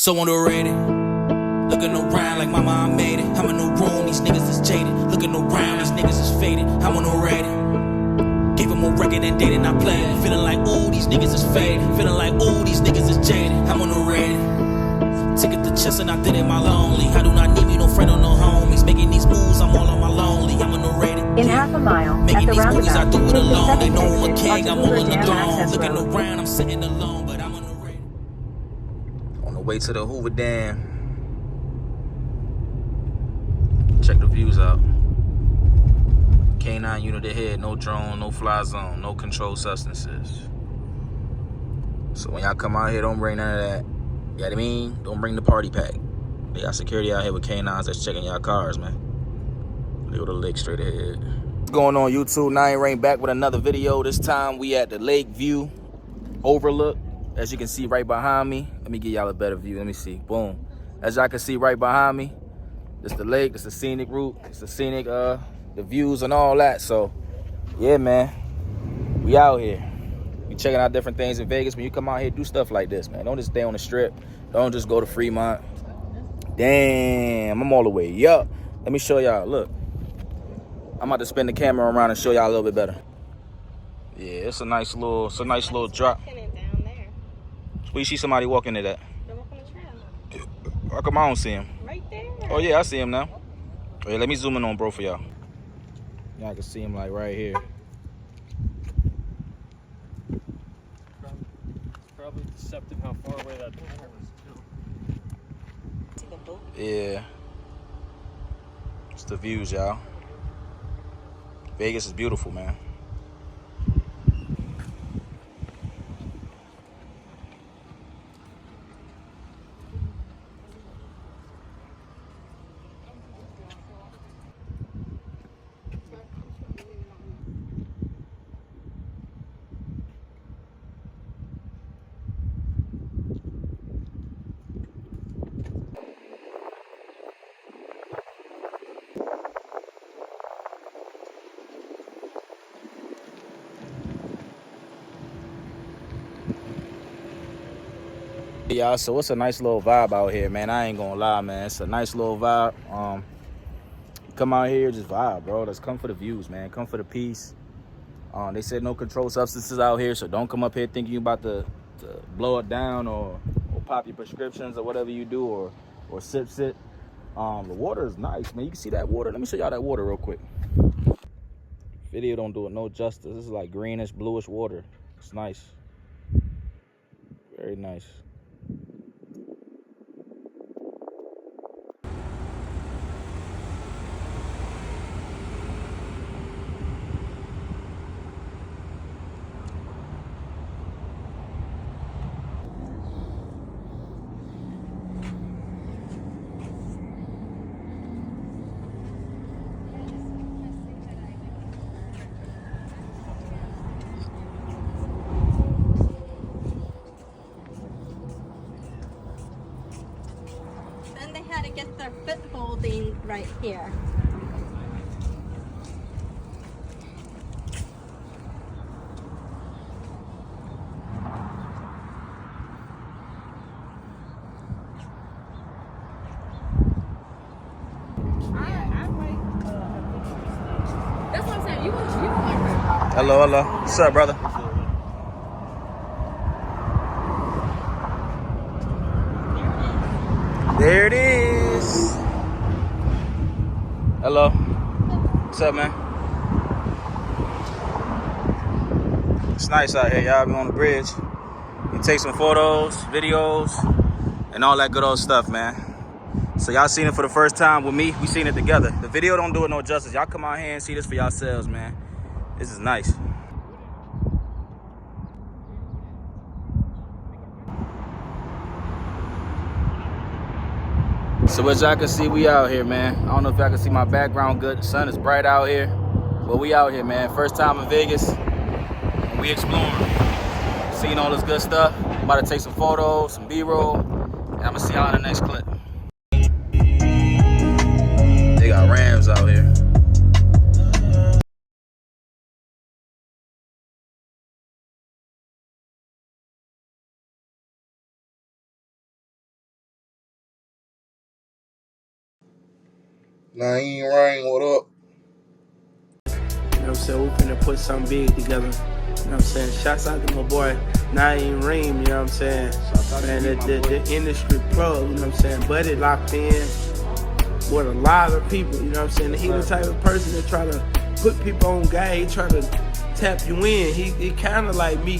So underrated. Looking around like mama, I made it. I'm in the room, these niggas is jaded. Looking around, these niggas is faded. I'm on the ready. Gave them a record and dated, I played. Feeling like, ooh, these niggas is faded. Feeling like, ooh, these niggas is jaded. I'm on the ready. Ticket the chest and I did it my lonely. I do not need me no friend or no homies. Making these moves, I'm all on my lonely. I'm on the ready. In half a mile, Making at the these movies, I roundabout, do it take the alone. They second know I'm a exit king, onto I'm all Hoover in the Dam dome. Access Looking Road. around, I'm sitting alone, but I'm on the ready. On the way to the Hoover Dam. Check the views out. K9 unit ahead, no drone, no fly zone, no controlled substances. So when y'all come out here, don't bring none of that. You know what I mean? Don't bring the party pack. They got security out here with K9s that's checking y'all cars, man. They go to the lake straight ahead. What's going on, YouTube? Nine Rain back with another video. This time we at the lake view overlook. As you can see right behind me. Let me give y'all a better view. Let me see. Boom. As y'all can see right behind me, this the lake, this the scenic route, it's the scenic, the views and all that. So, yeah, man, we out here. We checking out different things in Vegas. When you come out here, do stuff like this, man. Don't just stay on the strip. Don't just go to Fremont. Damn, I'm all the way up. Let me show y'all. Look, I'm about to spin the camera around and show y'all a little bit better. Yeah, it's a nice little drop. We see somebody walking to that. They're walking the trail. How come I don't see him? Right there. Oh yeah, I see him now. Wait, let me zoom in on bro for y'all. Y'all can see him like right here. It's probably deceptive how far away that tower is too. See the boat? Yeah. It's the views, y'all. Vegas is beautiful, man. Y'all, so it's a nice little vibe out here, man. I ain't gonna lie, man. It's a nice little vibe. Come out here, just vibe, bro. Let's come for the views, man. Come for the peace. They said no controlled substances out here, so don't come up here thinking you about to blow it down or pop your prescriptions or whatever you do or sip. The water is nice, man. You can see that water. Let me show y'all that water real quick. Video don't do it no justice. This is like greenish, bluish water. It's nice. Very nice. Then they had to get their foothold in right here. That's what I'm saying. You want Hello. What's up, brother? There it is. Hello. What's up, man? It's nice out here, y'all. Be on the bridge. You take some photos, videos, and all that good old stuff, man. So y'all seen it for the first time with me. We seen it together. The video don't do it no justice. Y'all come out here and see this for yourselves, man. This is nice. So as y'all can see, we out here, man. I don't know if y'all can see my background good. The sun is bright out here. But we out here, man. First time in Vegas. And we exploring. Seeing all this good stuff. I'm about to take some photos, some B-roll. And I'm gonna see y'all in the next clip. They got Rams out here. Naeem Rain, what up? You know what I'm saying? We're finna put something big together. You know what I'm saying? Shouts out to my boy Naeem Reem, you know what I'm saying? Man, the industry plug, you know what I'm saying? Buddy locked in with a lot of people, you know what I'm saying? He the type of person that try to put people on game, he try to tap you in. He kind of like me.